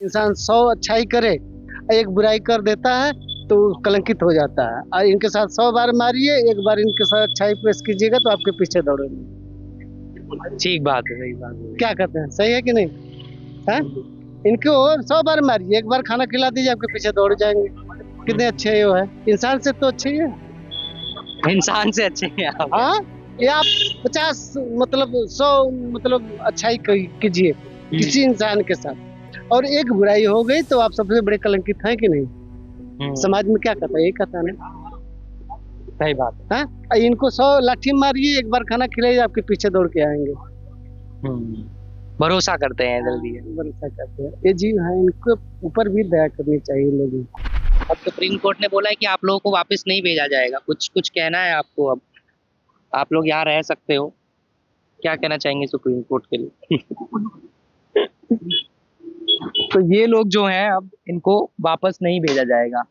इंसान 100 अच्छाई करे, एक बुराई कर देता है तो कलंकित हो जाता है। और इनके साथ 100 बार मारिए, एक बार इनके साथ अच्छाई पेश कीजिएगा तो आपके पीछे दौड़ेंगे। ठीक बात है, सही बात है। क्या कहते हैं, सही है कि नहीं? है? इनको 100 बार मारिए, एक बार खाना खिला दीजिए, आपके पीछे दौड़ जाएंगे। कितने अच्छे ये है, इंसान से तो अच्छे ही है। इंसान से अच्छे हैं आप। हाँ, ये आप 50 मतलब 100 मतलब अच्छाई कीजिए किसी इंसान के साथ, और एक बुराई हो गई तो आप सबसे बड़े कलंकित हैं कि नहीं? समाज में क्या कहता है, यही कहता है ना। सही बात हाँ, इनको 100 लाठी मारिए, एक बार खाना खिलाइए, आपके पीछे दौड़ के आएंगे। है। भरोसा करते हैं जल्दी। भरोसा करते हैं, ये जीव है, इनके ऊपर भी दया करनी चाहिए लोगों को। अब सुप्रीम कोर्ट ने बोला है कि आप लोगों को वापस नहीं भेजा जाएगा। कुछ कुछ कहना है आपको? अब आप लोग यहाँ रह सकते हो, क्या कहना चाहेंगे सुप्रीम कोर्ट के लिए? तो ये लोग जो हैं अब इनको वापस नहीं भेजा जाएगा।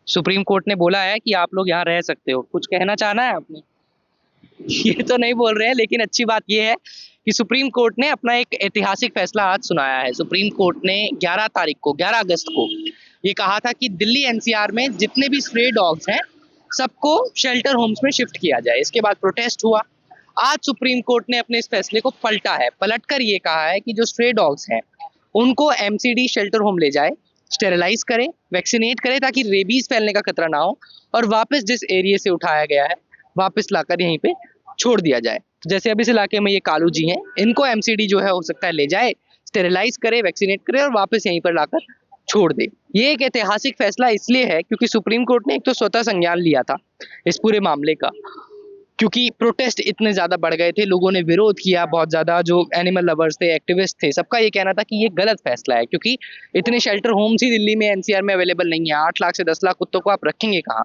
सुप्रीम कोर्ट ने बोला है कि आप लोग यहाँ रह सकते हो। कुछ कहना चाहना है आपने? ये तो नहीं बोल रहे हैं, लेकिन अच्छी बात ये है कि सुप्रीम कोर्ट ने अपना एक ऐतिहासिक फैसला आज सुनाया है। सुप्रीम कोर्ट ने 11 तारीख को 11 अगस्त को ये कहा था कि दिल्ली एनसीआर में जितने भी स्ट्रे डॉग्स हैं सबको शेल्टर होम्स में शिफ्ट किया जाए। इसके बाद प्रोटेस्ट हुआ। आज सुप्रीम कोर्ट ने अपने इस फैसले को पलटा है। पलटकर ये कहा है कि जो स्ट्रे डॉग्स हैं उनको एमसीडी शेल्टर होम ले जाए, स्टेरिलाइज करे, वैक्सीनेट करे ताकि रेबीज फैलने का खतरा ना हो, और वापस जिस एरिया से उठाया गया है वापस लाकर यहीं पे छोड़ दिया जाए। जैसे अब इस इलाके में ये कालू जी हैं, इनको एमसीडी जो है हो सकता है ले जाए, स्टेरिलाइज करे, वैक्सीनेट करे और वापस यहीं पर लाकर छोड़ दे। ये एक ऐतिहासिक फैसला इसलिए है क्योंकि सुप्रीम कोर्ट ने एक तो स्वतः संज्ञान लिया था इस पूरे मामले का, क्योंकि प्रोटेस्ट इतने ज्यादा बढ़ गए थे, लोगों ने विरोध किया बहुत ज्यादा। जो एनिमल लवर्स थे, एक्टिविस्ट थे, सबका ये कहना था कि ये गलत फैसला है, क्योंकि इतने शेल्टर होम्स ही दिल्ली में एनसीआर में अवेलेबल नहीं है। 8 लाख से 10 लाख कुत्तों को आप रखेंगे कहाँ,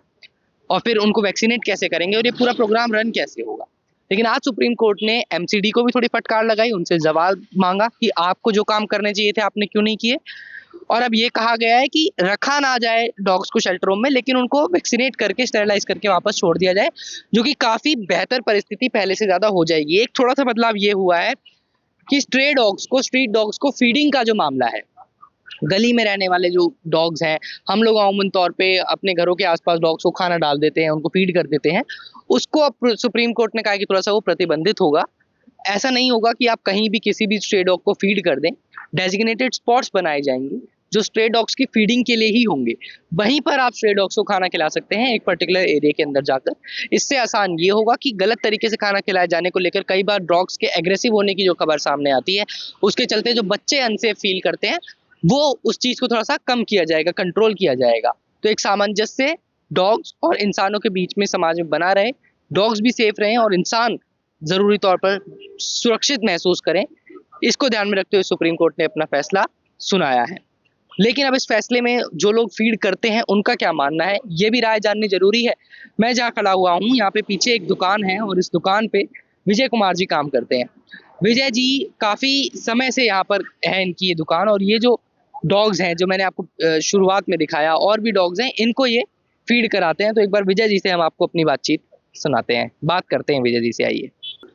और फिर उनको वैक्सीनेट कैसे करेंगे, और ये पूरा प्रोग्राम रन कैसे होगा। लेकिन आज सुप्रीम कोर्ट ने एमसीडी को भी थोड़ी फटकार लगाई, उनसे जवाब मांगा कि आपको जो काम करने चाहिए थे आपने क्यों नहीं किए। और अब ये कहा गया है कि रखा ना जाए डॉग्स को शेल्टर होम में, लेकिन उनको वैक्सीनेट करके स्टेरिलाइज करके वापस छोड़ दिया जाए, जो कि काफी बेहतर परिस्थिति पहले से ज्यादा हो जाएगी। एक थोड़ा सा बदलाव ये हुआ है कि स्ट्रे डॉग्स को, स्ट्रीट डॉग्स को फीडिंग का जो मामला है, गली में रहने वाले जो डॉग्स हैं, हम लोग अमूमन तौर पे अपने घरों के आसपास डॉग्स को खाना डाल देते हैं, उनको फीड कर देते हैं, उसको अब सुप्रीम कोर्ट ने कहा कि थोड़ा सा वो प्रतिबंधित होगा। ऐसा नहीं होगा कि आप कहीं भी किसी भी स्ट्रे डॉग को फीड कर दें। डेजिग्नेटेड स्पॉट्स बनाए जाएंगे जो स्ट्रे डॉग्स की फीडिंग के लिए ही होंगे, वहीं पर आप स्ट्रे डॉग्स को खाना खिला सकते हैं एक पर्टिकुलर एरिया के अंदर जाकर। इससे आसान ये होगा कि गलत तरीके से खाना खिलाए जाने को लेकर कई बार डॉग्स के एग्रेसिव होने की जो खबर सामने आती है, उसके चलते जो बच्चे अनसेफ फील करते हैं, वो उस चीज को थोड़ा सा कम किया जाएगा, कंट्रोल किया जाएगा। तो एक सामंजस्य डॉग्स और इंसानों के बीच में समाज में बना रहे, डॉग्स भी सेफ रहें और इंसान जरूरी तौर पर सुरक्षित महसूस करें, इसको ध्यान में रखते हुए सुप्रीम कोर्ट ने अपना फैसला सुनाया है। लेकिन अब इस फैसले में जो लोग फीड करते हैं उनका क्या मानना है, ये भी राय जाननी जरूरी है। मैं जहाँ खड़ा हुआ हूँ यहाँ पे पीछे एक दुकान है, और इस दुकान पे विजय कुमार जी काम करते हैं। विजय जी काफी समय से यहाँ पर है इनकी ये दुकान, और ये जो डॉग्स हैं जो मैंने आपको शुरुआत में दिखाया, और भी डॉग्स हैं, इनको ये फीड कराते हैं। तो एक बार विजय जी से हम आपको अपनी बातचीत सुनाते हैं, बात करते हैं विजय जी से। आइए।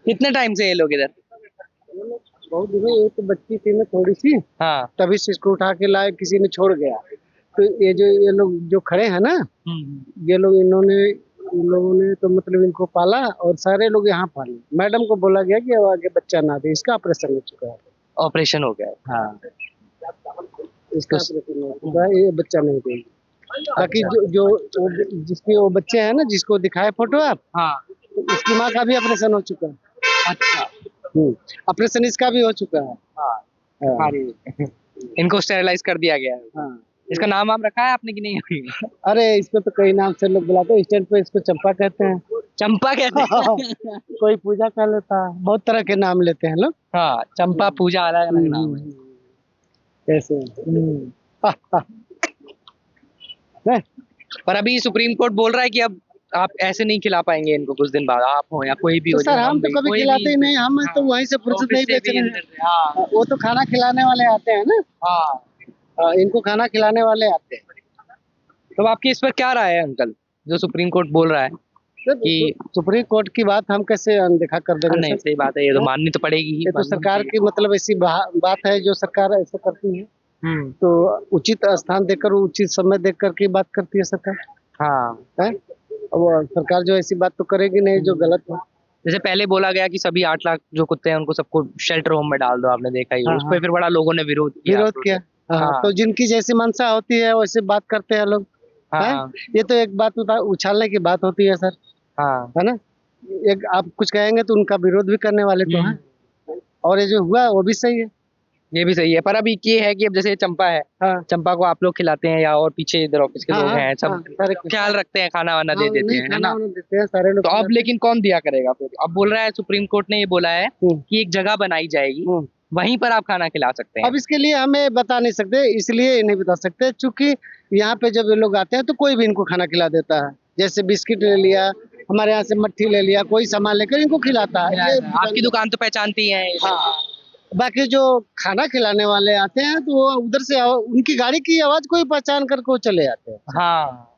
कितने टाइम से ये लोग इधर? बहुत दिनों, एक तो बच्ची थी ना थोड़ी सी, हाँ। तभी से इसको उठा के लाए, किसी ने छोड़ गया। तो ये लोग जो खड़े हैं ना, ये लोग इन लोगों ने तो मतलब इनको पाला, और सारे लोग यहाँ पाले। मैडम को बोला गया कि अब आगे बच्चा ना दे, इसका ऑपरेशन हो चुका है। ऑपरेशन हो गया है? हाँ, इसका ऑपरेशन हो चुका है, ये बच्चा नहीं देगी। बाकी जिसके वो बच्चे हैं ना, जिसको दिखाए फोटो आप, हाँ। तो उसकी माँ का भी ऑपरेशन हो चुका है। अच्छा। ऑपरेशन इसका भी हो चुका है। हाँ। इनको स्टेरिलाइज कर दिया गया है। हाँ। इसका नाम वाम रखा है आपने कि नहीं? अरे इसको तो कई नाम से लोग बुलाते हैं, स्टैंड पे इसको चंपा कहते हैं। चंपा कहते हैं? कोई पूजा कर लेता है, बहुत तरह के नाम लेते हैं लोग। हाँ, चंपा, पूजा, अलग अलग नाम है। ऐसे। पर अभी सुप्रीम कोर्ट बोल रहा है कि अब आप ऐसे नहीं खिला पाएंगे इनको कुछ दिन बाद, आप हो या कोई भी तो हो। सर हम तो कभी खिलाते ही नहीं, हम तो वहीं से फुर्सत नहीं बेच रहे हैं। हाँ। वो तो खाना खिलाने वाले आते हैं ना। हाँ। इनको खाना खिलाने वाले आते हैं। तो आपकी इस पर क्या राय है अंकल, जो सुप्रीम कोर्ट बोल रहा है कि सुप्रीम कोर्ट की बात हम कैसे अनदेखा कर देंगे? नहीं, सही बात है, ये तो माननी तो पड़ेगी ही। ये तो सरकार की मतलब ऐसी बात है जो सरकार ऐसे करती है। तो उचित स्थान देकर उचित समय देख करके बात करती है सरकार। हाँ। है अब सरकार जो ऐसी बात तो करेगी नहीं जो गलत हो। जैसे पहले बोला गया कि सभी 8 लाख जो कुत्ते हैं उनको सबको शेल्टर होम में डाल दो, आपने देखा ही हाँ उस हाँ पर फिर बड़ा लोगों ने विरोध किया। विरोध किया। हाँ हाँ तो जिनकी जैसी मंशा होती है वैसे बात करते हैं लोग। है हाँ ये तो एक बात उछालने की बात होती है सर। हाँ। है ना एक आप कुछ कहेंगे तो उनका विरोध भी करने वाले तो हैं। और ये जो हुआ वो भी सही है। ये भी सही है, पर अभी ये है कि अब जैसे चंपा है, हाँ चंपा को आप लोग खिलाते हैं या और पीछे इधर ऑफिस के हाँ लोग हाँ हैं सब हाँ सारे कुछ। ख्याल रखते हैं, खाना वाना हाँ दे देते नहीं हैं, है खाना ना? वाना देते हैं सारे लोग तो अब खिलाते हैं। लेकिन कौन दिया करेगा फिर? अब बोल रहा है सुप्रीम कोर्ट ने ये बोला है हम्म, कि एक जगह बनाई जाएगी, हम्म। वहीं पर आप खाना खिला सकते हैं। अब इसके लिए हमें बता नहीं सकते इसलिए नहीं बता सकते क्योंकि यहाँ पे जब ये लोग आते हैं तो कोई भी इनको खाना खिला देता है। जैसे बिस्किट ले लिया हमारे यहाँ से मट्ठी ले लिया कोई सामान लेकर इनको खिलाता है ये आपकी दुकान तो पहचानती है। हाँ बाकी जो खाना खिलाने वाले आते हैं तो वो उधर से उनकी गाड़ी की आवाज को ही पहचान करके वो चले जाते हैं। हाँ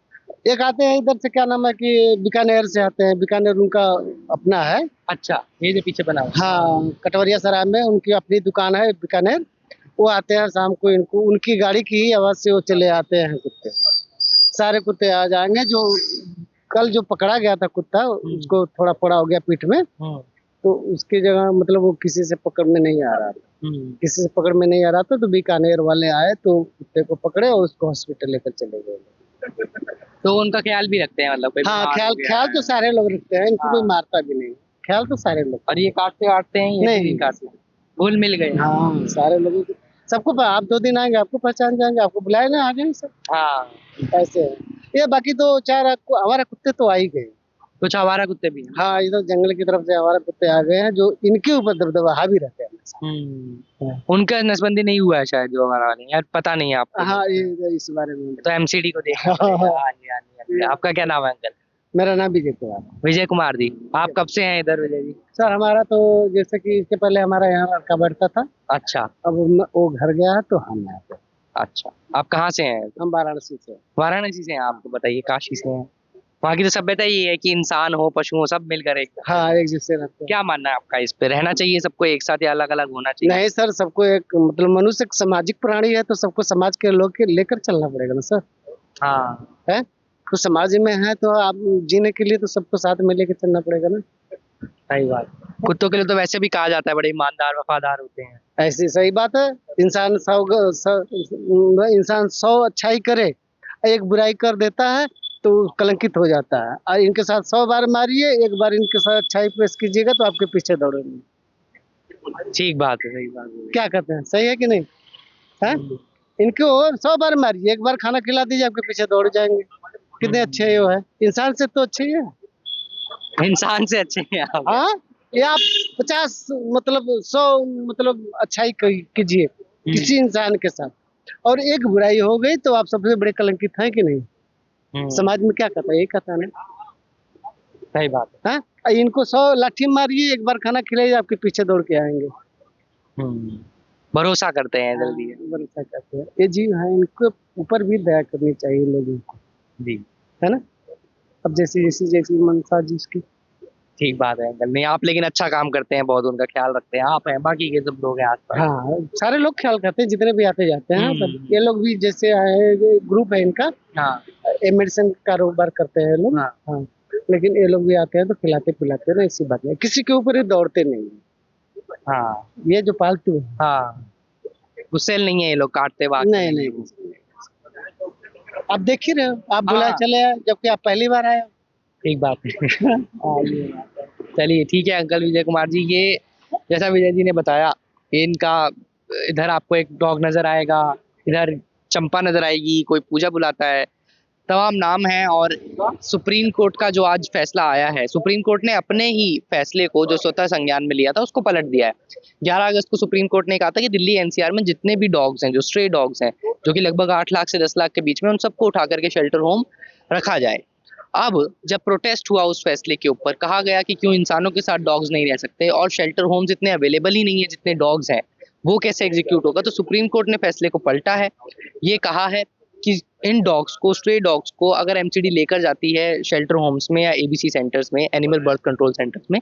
एक आते हैं इधर से क्या नाम है कि बीकानेर से आते हैं बीकानेर उनका अपना है। अच्छा, ये जो पीछे बना हुआ है। हाँ कटवरिया सराय में उनकी अपनी दुकान है बीकानेर। वो आते हैं शाम को इनको उनकी गाड़ी की ही आवाज से वो चले आते हैं कुत्ते। सारे कुत्ते आ जाएंगे जो कल जो पकड़ा गया था कुत्ता उसको थोड़ा फोड़ा हो गया पीठ में तो उसकी जगह मतलब वो किसी से पकड़ में नहीं आ रहा था। किसी से पकड़ में नहीं आ रहा था तो बीकानेर वाले आए तो कुत्ते को पकड़े और उसको हॉस्पिटल लेकर चले गए। तो उनका ख्याल भी रखते हैं, मतलब कोई हाँ बीमार ख्याल हो गया ख्याल है। तो सारे लोग रखते हैं इनको कोई हाँ। मारता भी नहीं। ख्याल तो सारे लोग। और ये काटते काटते हैं, ये नहीं। नहीं काटते, घुल मिल गए। हाँ सारे लोगों को सबको आप 2 दिन आएंगे आपको पहचान जाएंगे आपको बुलाए ना आ जाएंगे सब। हाँ, ऐसे है ये बाकी तो चार हमारे कुत्ते तो आ ही गए। कुछ आवारा कुत्ते भी हैं। हाँ इधर जंगल की तरफ से हमारे कुत्ते आ गए हैं जो इनके ऊपर दबदबा हावी रहते हैं हमेशा। उनका नसबंदी नहीं हुआ है शायद जो हमारा वाले, यार पता नहीं है आपको। हाँ ये इस बारे में तो एमसीडी को देखना पड़ेगा। हाँ जी, हाँ जी, हाँ जी। आपका क्या नाम है अंकल? मेरा नाम विजय कुमार है। विजय कुमार जी। आप कब से हैं इधर विजय जी? सर हमारा तो जैसे कि इसके पहले हमारा यहाँ लड़का बैठता था अच्छा अब वो घर गया है तो हम यहाँ पे। अच्छा, आप कहाँ से हैं? हम वाराणसी से। वाराणसी से हैं आप? तो बताइए, काशी से हैं? वहाँ की तो सभ्यता ये है कि इंसान हो पशु हो सब मिलकर एक। हाँ एक जैसे रहते हैं। क्या मानना है आपका इस पे? रहना चाहिए सबको एक साथ या अलग अलग होना चाहिए? नहीं सर सबको एक मतलब मनुष्य एक सामाजिक प्राणी है तो सबको समाज के लोग के लेकर चलना पड़ेगा ना सर। हाँ है तो समाज में है तो आप जीने के लिए तो सबको साथ में लेकर चलना पड़ेगा ना। सही बात। कुत्तों के लिए तो वैसे भी कहा जाता है बड़े ईमानदार वफादार होते हैं। ऐसी सही बात है। इंसान इंसान 100 अच्छाई करे एक बुराई कर देता है तो कलंकित हो जाता है और इनके साथ 100 बार मारिए एक बार इनके साथ अच्छाई पेश कीजिएगा तो आपके पीछे दौड़ेंगे। ठीक बात है, सही बात है। क्या कहते हैं सही है कि नहीं है। इनको और 100 बार मारिए एक बार खाना खिला दीजिए आपके पीछे दौड़ जाएंगे। कितने अच्छे ये है इंसान से तो अच्छे ही है। इंसान से अच्छे हैं आप। हाँ ये आप 50 मतलब 100 मतलब अच्छाई कीजिए किसी इंसान के साथ और एक बुराई हो गई तो आप सबसे बड़े कलंकित हैं कि नहीं। समाज में क्या कहता है यही कहता है ना। सही बात है। हाँ इनको 100 लाठी मारिए एक बार खाना खिलाइए आपके पीछे दौड़ के आएंगे। भरोसा करते हैं जल्दी। भरोसा करते हैं ये जीव है इनके ऊपर भी दया करनी चाहिए लोगों को जी है ना। अब जैसी मनसा जिसकी। ठीक बात है अंकल। नहीं आप लेकिन अच्छा काम करते हैं, बहुत उनका ख्याल रखते हैं। आप हैं, बाकी के सब लोग हैं आसपास। हाँ सारे लोग ख्याल करते हैं जितने भी आते जाते हैं सब ये लोग भी जैसे आए ग्रुप है इनका। हाँ ये मेडिसिन कारोबार करते हैं लोग। हाँ। हाँ लेकिन ये लोग भी आते हैं तो खिलाते पिलाते ना ऐसी बात नहीं किसी के ऊपर ही दौड़ते नहीं। हाँ ये जो पालतू है। हाँ गुस्सेल नहीं है ये लोग, काटते भागते नहीं आप देख ही रहे हो आप बुलाए चले आए जबकि आप पहली बार आए। ठीक बात है। चलिए ठीक है अंकल विजय कुमार जी। ये जैसा विजय जी ने बताया इनका इधर आपको एक डॉग नजर आएगा, इधर चंपा नजर आएगी, कोई पूजा बुलाता है, तमाम नाम है। और सुप्रीम कोर्ट का जो आज फैसला आया है, सुप्रीम कोर्ट ने अपने ही फैसले को जो स्वतः संज्ञान में लिया था उसको पलट दिया है। 11 अगस्त को सुप्रीम कोर्ट ने कहा था कि दिल्ली एनसीआर में जितने भी डॉग्स हैं जो स्ट्रे डॉग्स हैं जो कि लगभग 8 लाख से 10 लाख के बीच में, उन सबको उठा करके शेल्टर होम रखा जाए। अब जब प्रोटेस्ट हुआ उस फैसले के ऊपर, कहा गया कि क्यों इंसानों के साथ डॉग्स नहीं रह सकते और शेल्टर होम्स इतने अवेलेबल ही नहीं है जितने डॉग्स हैं, वो कैसे एग्जीक्यूट होगा। तो सुप्रीम कोर्ट ने फैसले को पलटा है। ये कहा है कि इन डॉग्स को, स्ट्रे डॉग्स को अगर एमसीडी लेकर जाती है शेल्टर होम्स में या एबीसी सेंटर्स में, एनिमल बर्थ कंट्रोल सेंटर्स में,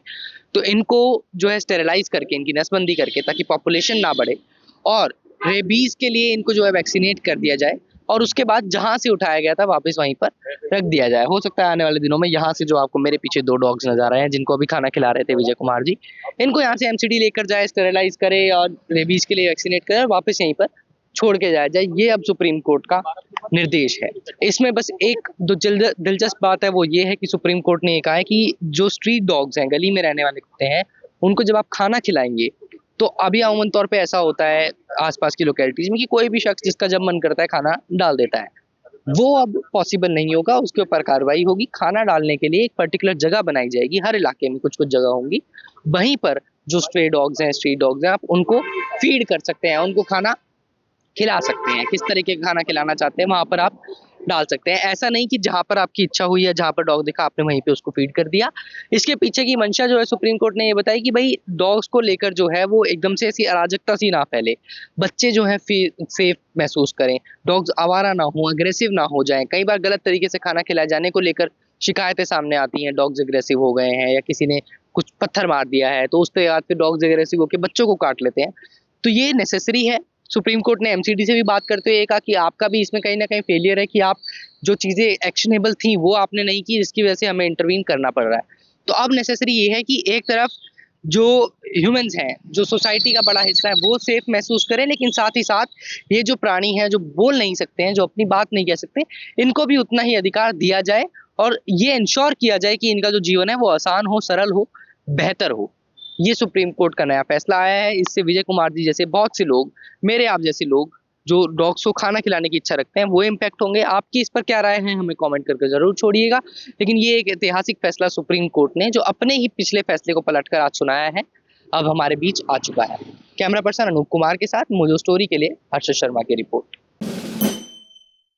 तो इनको जो है स्टेरिलाइज करके, इनकी नसबंदी करके, ताकि पॉपुलेशन ना बढ़े और रेबीज के लिए इनको जो है वैक्सीनेट कर दिया जाए और उसके बाद जहां से उठाया गया था वापस वहीं पर रख दिया जाए। हो सकता है आने वाले दिनों में यहाँ से जो आपको मेरे पीछे 2 डॉग्स नजर आ रहे हैं जिनको अभी खाना खिला रहे थे विजय कुमार जी, इनको यहाँ से एमसीडी लेकर जाए, स्टेरिलाइज करे और रेबीज के लिए वैक्सीनेट करे और वापस यहीं पर छोड़ के जाया जाए। ये अब सुप्रीम कोर्ट का निर्देश है। इसमें बस एक दो दिलचस्प बात है, वो ये है कि सुप्रीम कोर्ट ने ये कहा है कि जो स्ट्रीट डॉग्स हैं, गली में रहने वाले कुत्ते हैं, उनको जब आप खाना खिलाएंगे तो अभी अमूमन तौर पे ऐसा होता है आसपास की लोकेलिटीज में कि कोई भी शख्स जिसका जब मन करता है खाना डाल देता है। वो अब पॉसिबल नहीं होगा, उसके ऊपर कार्रवाई होगी। खाना डालने के लिए एक पर्टिकुलर जगह बनाई जाएगी, हर इलाके में कुछ कुछ जगह होंगी, वहीं पर जो स्ट्रे डॉग्स हैं, स्ट्रीट डॉग्स हैं, आप उनको फीड कर सकते हैं, उनको खाना खिला सकते हैं। किस तरीके का खाना खिलाना चाहते हैं वहां पर आप डाल सकते हैं। ऐसा नहीं कि जहां पर आपकी इच्छा हुई है, जहां पर डॉग दिखा आपने वहीं पे उसको फीड कर दिया। इसके पीछे की मंशा जो है सुप्रीम कोर्ट ने ये बताई कि भाई डॉग्स को लेकर जो है वो एकदम से ऐसी अराजकता सी ना फैले, बच्चे जो है सेफ महसूस करें, डॉग्स आवारा ना हो, अग्रेसिव ना हो जाएं। कई बार गलत तरीके से खाना खिलाए जाने को लेकर शिकायतें सामने आती हैं, डॉग्स अग्रेसिव हो गए हैं या किसी ने कुछ पत्थर मार दिया है तो उसके बाद फिर डॉग्स अग्रेसिव होकर बच्चों को काट लेते हैं। तो ये नेसेसरी है। सुप्रीम कोर्ट ने एमसीडी से भी बात करते हुए कहा कि आपका भी इसमें कहीं ना कहीं फेलियर है कि आप जो चीजें एक्शनेबल थी वो आपने नहीं की, जिसकी वजह से हमें इंटरवीन करना पड़ रहा है। तो अब नेसेसरी ये है कि एक तरफ जो ह्यूमंस हैं, जो सोसाइटी का बड़ा हिस्सा है, वो सेफ महसूस करें, लेकिन साथ ही साथ ये जो प्राणी हैं जो बोल नहीं सकते हैं, जो अपनी बात नहीं कह सकते, इनको भी उतना ही अधिकार दिया जाए और ये इंश्योर किया जाए कि इनका जो जीवन है वो आसान हो, सरल हो, बेहतर हो। ये सुप्रीम कोर्ट का नया फैसला आया है। इससे विजय कुमार जी जैसे बहुत से लोग, मेरे आप जैसे लोग जो डॉग्स को खाना खिलाने की इच्छा रखते हैं, वो इम्पैक्ट होंगे। आपकी इस पर क्या राय है हमें कमेंट करके जरूर छोड़िएगा। लेकिन ये एक ऐतिहासिक फैसला सुप्रीम कोर्ट ने जो अपने ही पिछले फैसले को पलटकर आज सुनाया है, अब हमारे बीच आ चुका है। कैमरा पर्सन अनूप कुमार के साथ मोजो स्टोरी के लिए हर्षद शर्मा की रिपोर्ट।